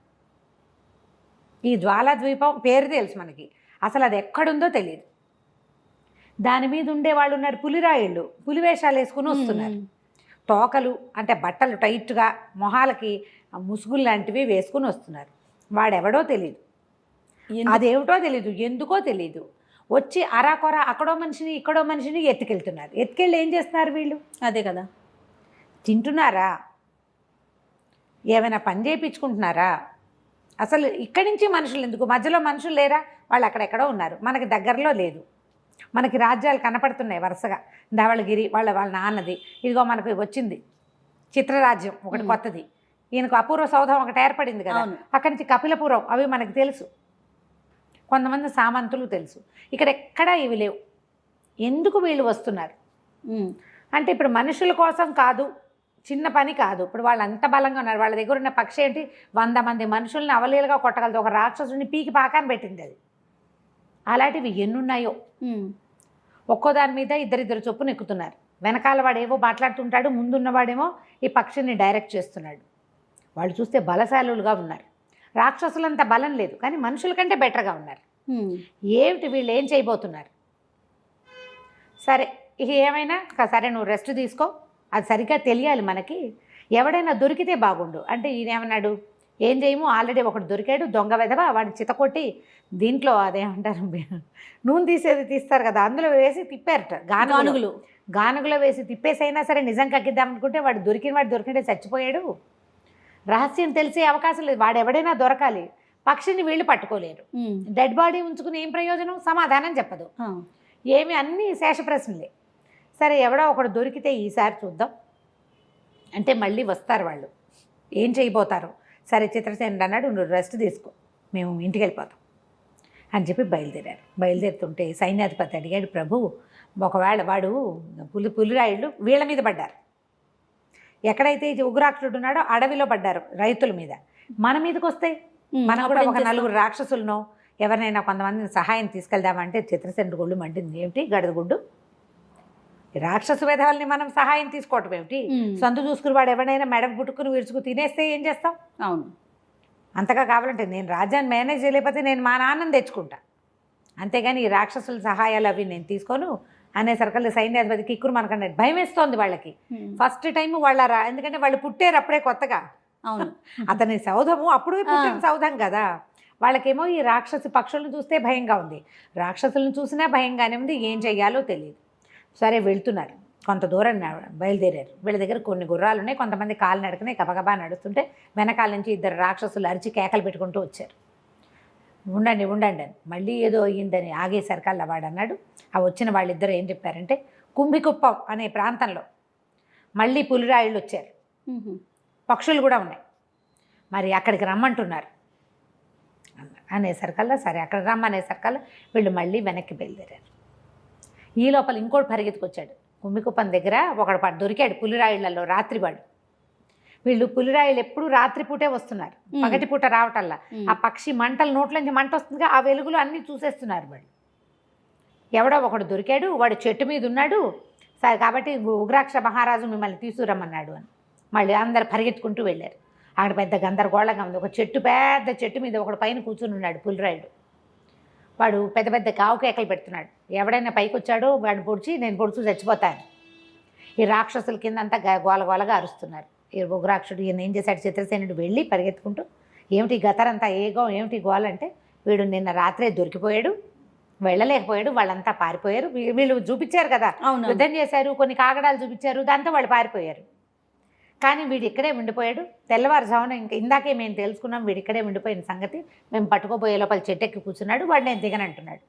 ఈ జ్వాలా ద్వీపం పేరు తెలుసు మనకి, అసలు అది ఎక్కడుందో తెలియదు. దాని మీద ఉండేవాళ్ళు ఉన్నారు పులిరాయిళ్ళు, పులివేషాలు వేసుకుని వస్తున్నారు. తోకలు అంటే బట్టలు టైట్గా, మొహాలకి ముసుగులు లాంటివి వేసుకుని వస్తున్నారు. వాడెవడో తెలియదు, అదేమిటో తెలీదు, ఎందుకో తెలీదు. వచ్చి అరాకొర అక్కడో మనిషిని ఇక్కడో మనిషిని ఎత్తుకెళ్తున్నారు. ఎత్తుకెళ్ళి ఏం చేస్తున్నారు వీళ్ళు? అదే కదా, తింటున్నారా, ఏమైనా పని చేయించుకుంటున్నారా? అసలు ఇక్కడి నుంచి మనుషులు ఎందుకు? మధ్యలో మనుషులు లేరా? వాళ్ళు అక్కడెక్కడో ఉన్నారు, మనకి దగ్గరలో లేదు. మనకి రాజ్యాలు కనపడుతున్నాయి వరుసగా. ధవళగిరి వాళ్ళ నాన్నది, ఇదిగో మనకు వచ్చింది చిత్రరాజ్యం ఒకటి కొత్తది. ఈయనకు అపూర్వ సౌధం ఒకటి ఏర్పడింది కదా, అక్కడి నుంచి కపిలపురం, అవి మనకి తెలుసు. కొంతమంది సామంతులు తెలుసు. ఇక్కడ ఎక్కడా ఇవి లేవు. ఎందుకు వీళ్ళు వస్తున్నారు అంటే ఇప్పుడు మనుషుల కోసం కాదు, చిన్న పని కాదు. ఇప్పుడు వాళ్ళు అంత బలంగా ఉన్నారు. వాళ్ళ దగ్గర ఉన్న పక్షి ఏంటి, 100 మంది మనుషుల్ని అవలీలుగా కొట్టగలదు. ఒక రాక్షసుని పీకి పాకాన్ని పెట్టింది అది. అలాంటివి ఎన్నున్నాయో. ఒక్కో దాని మీద ఇద్దరిద్దరు చొప్పున ఎక్కుతున్నారు. వెనకాల వాడేవో మాట్లాడుతుంటాడు, ముందున్నవాడేమో ఈ పక్షిని డైరెక్ట్ చేస్తున్నాడు. వాళ్ళు చూస్తే బలశాలులుగా ఉన్నారు. రాక్షసులంత బలం లేదు, కానీ మనుషుల కంటే బెటర్గా ఉన్నారు. ఏమిటి వీళ్ళు ఏం చేయబోతున్నారు? సరే ఇక ఏమైనా సరే నువ్వు రెస్ట్ తీసుకో, అది సరిగ్గా తెలియాలి మనకి, ఎవడైనా దొరికితే బాగుండు అంటే ఈయన ఏమన్నాడు, ఏం చేయము, ఆల్రెడీ ఒకడు దొరికాడు దొంగ వెధవ, వాడిని చితకొట్టి దీంట్లో అదేమంటారు నూనె తీస్తారు కదా, అందులో వేసి తిప్పారట, గానుగులో వేసి తిప్పేసైనా సరే నిజం కక్కిద్దాం అనుకుంటే వాడు దొరికినట్టే చచ్చిపోయాడు. రహస్యం తెలిసే అవకాశం లేదు, వాడు ఎవడైనా దొరకాలి, పక్షిని వీళ్ళు పట్టుకోలేరు, డెడ్ బాడీ ఉంచుకుని ఏం ప్రయోజనం, సమాధానం చెప్పదు, ఏమి అన్నీ శేష ప్రశ్నలే. సరే ఎవడో ఒకడు దొరికితే ఈసారి చూద్దాం అంటే మళ్ళీ వస్తారు వాళ్ళు, ఏం చేయబోతారు. సరే చిత్రసేనుడు అన్నాడు, నువ్వు రెస్ట్ తీసుకో, మేము ఇంటికి వెళ్ళిపోతాం అని చెప్పి బయలుదేరారు. బయలుదేరుతుంటే సైన్యాధిపతి అడిగాడు, ప్రభు ఒకవేళ వాడు పులిరాయుళ్ళు వీళ్ళ మీద పడ్డారు, ఎక్కడైతే ఉగ్రాక్షుడు ఉన్నాడో అడవిలో పడ్డారు రైతుల మీద, మన మీదకి వస్తే మనం కూడా ఒక నలుగురు రాక్షసులను ఎవరినైనా కొంతమందిని సహాయం తీసుకెళ్దామంటే చిత్రసేనుడు గుళ్ళు మండింది. ఏమిటి గడదగుడ్డు, రాక్షసు వేధవాళ్ళని మనం సహాయం తీసుకోవటం ఏమిటి, సొంత చూసుకుని వాడు ఎవరైనా మెడ పుట్టుకుని విరుచుకు తినేస్తే ఏం చేస్తాం, అవును అంతగా కావాలంటే నేను రాజ్యాన్ని మేనేజ్ చేయలేకపోతే నేను మా నాన్నని తెచ్చుకుంటా, అంతేగాని ఈ రాక్షసుల సహాయాలు అవి నేను తీసుకోను అనేసరికల్లా సైన్యాధిపతి కిక్కురు మనకన్నా భయం వేస్తోంది వాళ్ళకి. ఫస్ట్ టైం ఎందుకంటే వాళ్ళు పుట్టారు అప్పుడే కొత్తగా, అవును అతని సౌధము అప్పుడు పుట్టిన సౌధం కదా, వాళ్ళకేమో ఈ రాక్షసి పక్షులను చూస్తే భయంగా ఉంది, రాక్షసులను చూసినా భయంగానే ఉంది, ఏం చెయ్యాలో తెలియదు. సరే వెళ్తున్నారు, కొంత దూరం బయలుదేరారు. వీళ్ళ దగ్గర కొన్ని గుర్రాలు ఉన్నాయి, కొంతమంది కాలు నడకనే గబగబా నడుస్తుంటే వెనకాల నుంచి ఇద్దరు రాక్షసులు అరిచి కేకలు పెట్టుకుంటూ వచ్చారు. ఉండండి అని మళ్ళీ ఏదో అయ్యిందని ఆగేసరికల్లా వాడు అన్నాడు, ఆ వచ్చిన వాళ్ళిద్దరు ఏం చెప్పారంటే కుంభికుప్పం అనే ప్రాంతంలో మళ్ళీ పులిరాయుళ్ళు వచ్చారు, పక్షులు కూడా ఉన్నాయి, మరి అక్కడికి రమ్మంటున్నారు అనేసరికల్లా సరే అక్కడ రమ్మనేసరికల్లా వీళ్ళు మళ్ళీ వెనక్కి బయలుదేరారు. ఈ లోపల ఇంకోటి పరిగెత్తుకొచ్చాడు, కుంభికుప్పం దగ్గర ఒకడు దొరికాడు పులిరాయుళ్లలో రాత్రివాడు. వీళ్ళు పులిరాయులు ఎప్పుడు రాత్రిపూటే వస్తున్నారు, పగటిపూట రావటల్లా ఆ పక్షి మంటల నోట్లోంచి మంట వస్తుందిగా, ఆ వెలుగులు అన్నీ చూసేస్తున్నారు వాళ్ళు. ఎవడో ఒకడు దొరికాడు, వాడు చెట్టు మీద ఉన్నాడు, సరే కాబట్టి ఉగ్రాక్ష మహారాజు మిమ్మల్ని తీసుకురమ్మన్నాడు అని మళ్ళీ అందరు పరిగెత్తుకుంటూ వెళ్ళారు. అక్కడ పెద్ద గందరగోళంగా ఉంది, ఒక పెద్ద చెట్టు మీద ఒకడు పైన కూర్చుని ఉన్నాడు పులిరాయుడు. వాడు పెద్ద పెద్ద కావు కేకలు పెడుతున్నాడు, ఎవడైనా పైకి వచ్చాడో వాడిని పొడిచి నేను పొడుచు చచ్చిపోతాను. ఈ రాక్షసుల కింద అంతా గోలగోలగా అరుస్తున్నారు. ఈ ఉగ్రాక్షుడు ఈయన ఏం చేశాడు, చిత్రసేనుడు వెళ్ళి పరిగెత్తుకుంటూ ఏమిటి గతరంతా ఏమిటి గోలంటే, వీడు నిన్న రాత్రే దొరికిపోయాడు, వెళ్ళలేకపోయాడు, వాళ్ళంతా పారిపోయారు, వీళ్ళు చూపించారు కదా యుద్ధం చేశారు, కొన్ని కాగడాలు చూపించారు, దాంతో వాళ్ళు పారిపోయారు, కానీ వీడు ఇక్కడే ఉండిపోయాడు, తెల్లవారుజామున ఇందాకే మేము తెలుసుకున్నాం వీడు ఇక్కడే ఉండిపోయిన సంగతి, మేము పట్టుకోబోయే లోపల చెట్టు ఎక్కి కూర్చున్నాడు, వాడు నేను దిగనంటున్నాడు.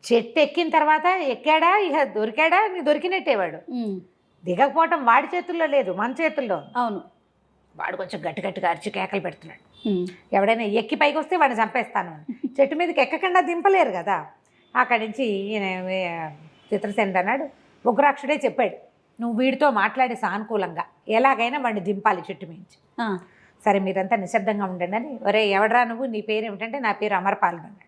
చెట్టు ఎక్కిన తర్వాత ఎక్కాడా ఇక దొరికాడా, నీ దొరికినట్టే, వాడు దిగకపోవటం వాడి చేతుల్లో లేదు, మన చేతుల్లో. అవును, వాడు కొంచెం గట్టిగా అరిచి కేకలు పెడుతున్నాడు, ఎవడైనా ఎక్కి పైకి వస్తే వాడిని చంపేస్తాను అని. చెట్టు మీదకి ఎక్కకుండా దింపలేరు కదా. అక్కడి నుంచి ఈయన చిత్రసేనుడు అన్నాడు, ఉగ్రాక్షుడే చెప్పాడు, నువ్వు వీడితో మాట్లాడే సానుకూలంగా ఎలాగైనా వాడిని దింపాలి చెట్టు మించి. సరే మీరంతా నిశ్శబ్దంగా ఉండండి అని. ఒరే ఎవడరా నువ్వు, నీ పేరు ఏమిటంటే నా పేరు అమరపాలు అన్నాడు.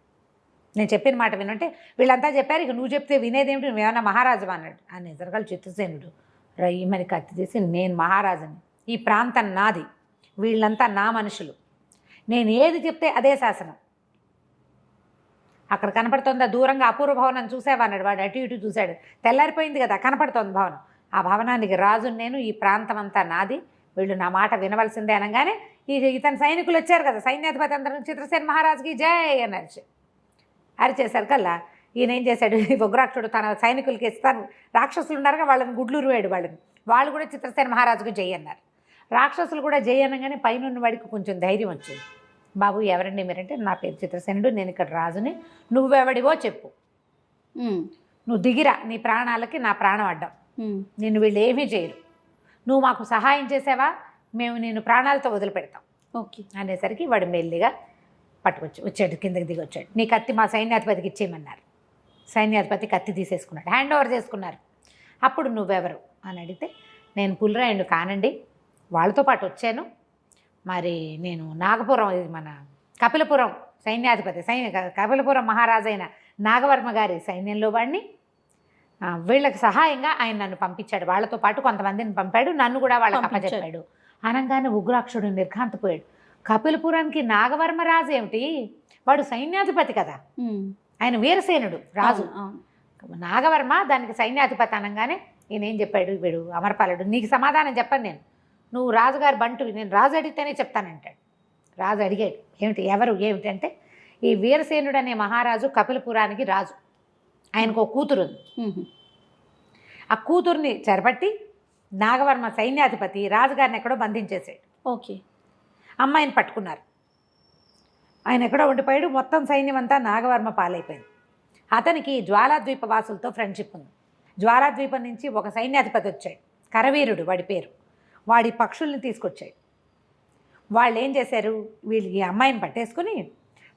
నేను చెప్పిన మాట వినంటే వీళ్ళంతా చెప్పారు, ఇక నువ్వు చెప్తే వినేదేమిటి, నువ్వేమన్నా మహారాజు అన్నాడు. అని ఎదురుగాలు చిత్రసేనుడు రయ్యమని కత్తి తీసి, నేను మహారాజుని, ఈ ప్రాంతం నాది, వీళ్ళంతా నా మనుషులు, నేను ఏది చెప్తే అదే శాసనం. అక్కడ కనపడుతుందా దూరంగా అపూర్వ భవనం చూసావా అన్నాడు. వాడు అటు ఇటు చూశాడు, తెల్లారిపోయింది కదా, కనపడుతోంది భవనం, ఆ భవనానికి రాజుని నేను, ఈ ప్రాంతం అంతా నాది, వీళ్ళు నా మాట వినవలసిందే అనగానే ఇతని సైనికులు వచ్చారు కదా, సైన్యాధిపతి అందరూ చిత్రసేన మహారాజుకి జై అని అరిచేసరికల్లా ఈయన ఏం చేశాడు, ఉగ్రాక్షుడు తన సైనికులకి ఇస్తాను, రాక్షసులు ఉన్నారుగా వాళ్ళని గుడ్లూరువాడు, వాళ్ళు కూడా చిత్రసేన మహారాజుకు జై అన్నారు. రాక్షసులు కూడా జై అనగానే పైన వాడికి కొంచెం ధైర్యం వచ్చింది. బాబు ఎవరండి మీరంటే, నా పేరు చిత్రసేనుడు, నేను ఇక్కడ రాజుని, నువ్వెవడివో చెప్పు, నువ్వు దిగిరా, నీ ప్రాణాలకి నా ప్రాణం అడ్డం, నిన్ను వీళ్ళు ఏమీ చేయరు, నువ్వు మాకు సహాయం చేసావా మేము నేను ప్రాణాలతో వదిలిపెడతాం ఓకే అనేసరికి వాడు మెల్లిగా వచ్చాడు, కిందకి దిగి వచ్చాడు. నీ కత్తి మా సైన్యాధిపతికి ఇచ్చేయమన్నారు. సైన్యాధిపతి కత్తి తీసేసుకున్నాడు, హ్యాండ్ ఓవర్ చేసుకున్నారు. అప్పుడు నువ్వెవరు అని అడిగితే, నేను పులిరాయుడు కానండి, వాళ్ళతో పాటు వచ్చాను, మరి నేను నాగపురం, ఇది మన కపిలపురం సైన్యాధిపతి, కపిలపురం మహారాజైన నాగవర్మ గారి సైన్యంలో వాడిని, వీళ్ళకి సహాయంగా ఆయన నన్ను పంపించాడు, వాళ్ళతో పాటు కొంతమందిని పంపాడు, నన్ను కూడా వాళ్ళకి అప్పచెప్పాడు అనగానే ఉగ్రాక్షుడు నిర్ఘాంతపోయాడు. కపిలపురానికి నాగవర్మ రాజు ఏమిటి, వాడు సైన్యాధిపతి కదా, ఆయన వీరసేనుడు రాజు, నాగవర్మ దానికి సైన్యాధిపతి అనగానే ఈయన ఏం చెప్పాడు, వీడు అమరపాలుడు, నీకు సమాధానం చెప్పను నేను, నువ్వు రాజుగారు బంటు, నేను రాజు అడిగితేనే చెప్తానంటాడు. రాజు అడిగాడు, ఏమిటి ఎవరు ఏమిటంటే ఈ వీరసేనుడు అనే మహారాజు కపిలపురానికి రాజు, ఆయనకు ఒక కూతురు ఉంది. ఆ కూతుర్ని చెరపట్టి నాగవర్మ సైన్యాధిపతి రాజుగారిని ఎక్కడో బంధించేసాడు. ఓకే. అమ్మాయిని పట్టుకున్నారు, ఆయన ఎక్కడో ఉండిపోయాడు. మొత్తం సైన్యం అంతా నాగవర్మ పాలైపోయింది. అతనికి జ్వాలాద్వీప వాసులతో ఫ్రెండ్షిప్ ఉంది. జ్వాలాద్వీపం నుంచి ఒక సైన్యాధిపతి వచ్చాడు, కరవీరుడు వాడి పేరు. వాడి పక్షుల్ని తీసుకొచ్చాడు. వాళ్ళు ఏం చేశారు, వీళ్ళు ఈ అమ్మాయిని పట్టేసుకుని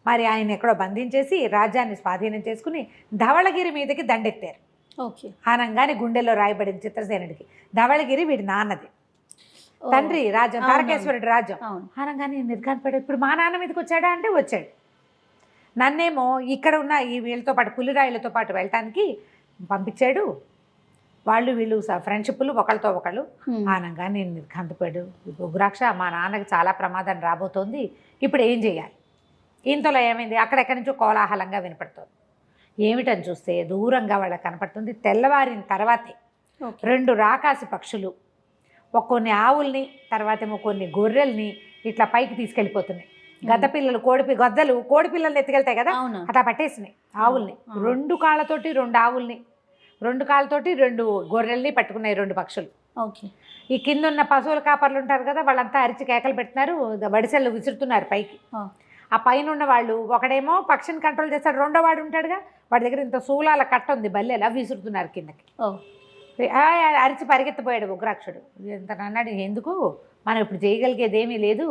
మరి ఆయన ఎక్కడో బంధించేసి రాజ్యాన్ని స్వాధీనం చేసుకుని ధవళగిరి మీదకి దండెత్తారు. ఓకే. ఆనంగానే గుండెల్లో రాయబడింది చిత్రసేనుడికి. ధవళగిరి వీడి నాన్నది, తండ్రి రాజ్యం, తారకేశ్వరుడి రాజ్యం. ఆనంగానే నిర్ఘాంతపడి ఇప్పుడు మా నాన్న మీదకి వచ్చాడా అంటే వచ్చాడు. నన్నేమో ఇక్కడ ఉన్న ఈ వీళ్ళతో పాటు పులిరాయులతో పాటు వెళ్ళటానికి పంపించాడు. వాళ్ళు వీళ్ళు ఫ్రెండ్షిప్లు ఒకళ్ళతో ఒకళ్ళు. ఆనంగా నేను నిర్ఘాంతపడు, ఉగ్రాక్ష మా నాన్నకి చాలా ప్రమాదం రాబోతోంది, ఇప్పుడు ఏం చేయాలి? ఇంతలో ఏమైంది, అక్కడెక్కడి నుంచో కోలాహలంగా వినపడుతుంది. ఏమిటని చూస్తే దూరంగా వాళ్ళకి కనపడుతుంది. తెల్లవారిన తర్వాతే 2 రాకాసి పక్షులు కొన్ని ఆవుల్ని తర్వాతేమో కొన్ని గొర్రెల్ని ఇట్లా పైకి తీసుకెళ్ళిపోతున్నాయి. గద్ద పిల్లలు గద్దలు కోడి పిల్లల్ని ఎత్తుకెళ్తాయి కదా, అట్లా పట్టేసినాయి ఆవుల్ని. 2 కాళ్ళతోటి 2 ఆవుల్ని, 2 కాళ్ళతోటి 2 గొర్రెల్ని పట్టుకున్నాయి 2 పక్షులు. ఓకే. ఈ కింద ఉన్న పశువుల కాపర్లు ఉంటారు కదా, వాళ్ళంతా అరిచి కేకలు పెడుతున్నారు, వడిసెళ్ళు విసురుతున్నారు పైకి. ఆ పైన ఉన్న వాళ్ళు ఒకడేమో పక్షిని కంట్రోల్ చేస్తాడు, రెండో వాడు ఉంటాడుగా, వాడి దగ్గర ఇంత శూలాల కట్ట ఉంది, బల్లెలా విసురుతున్నారు కిందకి. అరిచి పరిగెత్తిపోయాడు ఉగ్రాక్షుడు. ఇంత అన్నాడు, ఎందుకు మనం ఇప్పుడు చేయగలిగేది ఏమీ లేదు,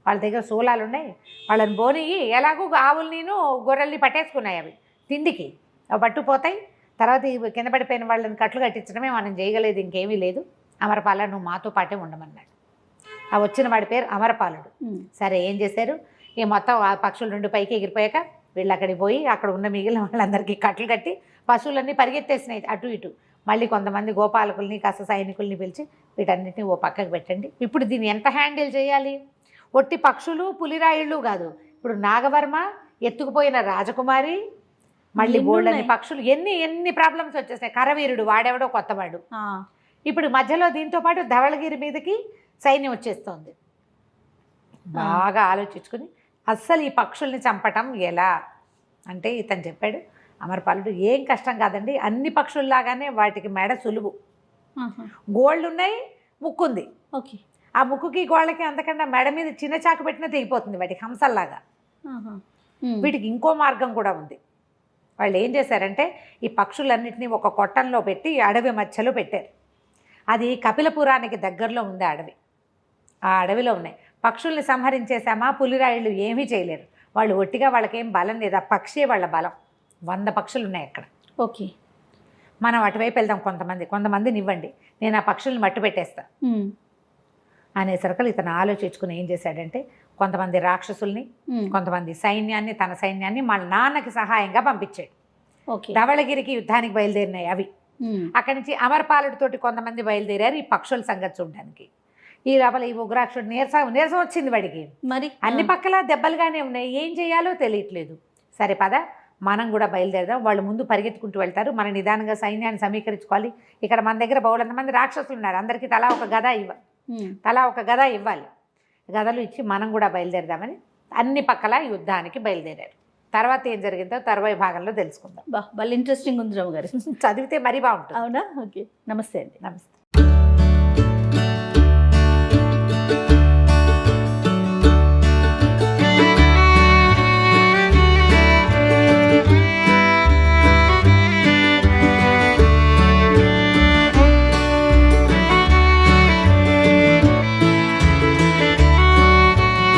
వాళ్ళ దగ్గర శూలాలు ఉన్నాయి, వాళ్ళని బోనియి ఎలాగో ఆవుల్ని గొర్రెల్ని పట్టేసుకున్నాయి, అవి తిండికి అవి పట్టుపోతాయి, తర్వాత కింద పడిపోయిన వాళ్ళని కట్లు కట్టించడమే మనం చేయగలేదు, ఇంకేమీ లేదు, అమరపాల నువ్వు మాతో పాటే ఉండమన్నాడు. ఆ వచ్చిన వాడి పేరు అమరపాలుడు. సరే ఏం చేశారు, ఈ మొత్తం ఆ పక్షులు 2 పైకి ఎగిరిపోయాక వీళ్ళు అక్కడికి పోయి అక్కడ ఉన్న మిగిలిన వాళ్ళందరికీ కట్లు కట్టి పశువులన్నీ పరిగెత్తేసినాయి అటు ఇటు. మళ్ళీ కొంతమంది గోపాలకుల్ని కాస్త సైనికుల్ని పిలిచి వీటన్నిటిని ఓ పక్కకు పెట్టండి, ఇప్పుడు దీన్ని ఎంత హ్యాండిల్ చేయాలి? ఒట్టి పక్షులు పులిరాయిళ్ళు కాదు, ఇప్పుడు నాగవర్మ ఎత్తుకుపోయిన రాజకుమారి, మళ్ళీ బోల్డని పక్షులు, ఎన్ని ప్రాబ్లమ్స్ వచ్చేసాయి. కరవీరుడు వాడెవడో కొత్తవాడు, ఇప్పుడు మధ్యలో దీంతో పాటు ధవళగిరి మీదకి సైన్యం వచ్చేస్తోంది. బాగా ఆలోచించుకుని అస్సలు ఈ పక్షుల్ని చంపటం ఎలా అంటే ఇతను చెప్పాడు, అమరపాలుడు, ఏం కష్టం కాదండి, అన్ని పక్షుల్లాగానే వాటికి మెడ సులువు, గోళ్ళు ఉన్నాయి, ముక్కు ఉంది. ఓకే. ఆ ముక్కుకి గోళ్ళకి అంతకన్నా మెడ మీద చిన్న చాకు పెట్టినా తెగిపోతుంది వాటికి, హంసల్లాగా. వీటికి ఇంకో మార్గం కూడా ఉంది. వాళ్ళు ఏం చేశారంటే ఈ పక్షులన్నింటినీ ఒక కొట్టంలో పెట్టి అడవి మధ్యలో పెట్టారు. అది కపిలపురానికి దగ్గరలో ఉంది అడవి. ఆ అడవిలో ఉన్నాయి పక్షుల్ని సంహరించేసామా, పులిరాయిళ్ళు ఏమీ చేయలేరు, వాళ్ళు ఒట్టిగా వాళ్ళకేం బలం లేదు, ఆ పక్షే వాళ్ళ బలం. 100 పక్షులు ఉన్నాయి అక్కడ. ఓకే. మనం అటువైపు వెళ్దాం, కొంతమందిని ఇవ్వండి, నేను ఆ పక్షుల్ని మట్టు పెట్టేస్తా అనేసరికి ఇతను ఆలోచించుకుని ఏం చేశాడంటే కొంతమంది రాక్షసుల్ని, కొంతమంది సైన్యాన్ని, తన సైన్యాన్ని మన నాన్నకి సహాయంగా పంపించాడు. ధవళగిరికి యుద్ధానికి బయలుదేరినాయి అవి. అక్కడి నుంచి అమరపాలుడితోటి కొంతమంది బయలుదేరారు ఈ పక్షుల సంగతి చూడడానికి. ఈ లోపల ఈ ఉగ్రాక్షుడు నీరసం వచ్చింది వాడికి, మరి అన్ని పక్కల దెబ్బలుగానే ఉన్నాయి, ఏం చేయాలో తెలియట్లేదు. సరే పద మనం కూడా బయలుదేరదాం. వాళ్ళు ముందు పరిగెత్తుకుంటూ వెళ్తారు, మన నిదానంగా సైన్యాన్ని సమీకరించుకోవాలి. ఇక్కడ మన దగ్గర బౌలంత మంది రాక్షసులు ఉన్నారు, అందరికీ తలా ఒక గద ఇవ్వాలి. గదలు ఇచ్చి మనం కూడా బయలుదేరదామని అన్ని పక్కల యుద్ధానికి బయలుదేరారు. తర్వాత ఏం జరిగిందో తర్వాయి భాగంలో తెలుసుకుందాం. భలే ఇంట్రెస్టింగ్ ఉంది రావు గారు, చదివితే మరీ బాగుంటుంది. అవునా? ఓకే. నమస్తే అండి. నమస్తే.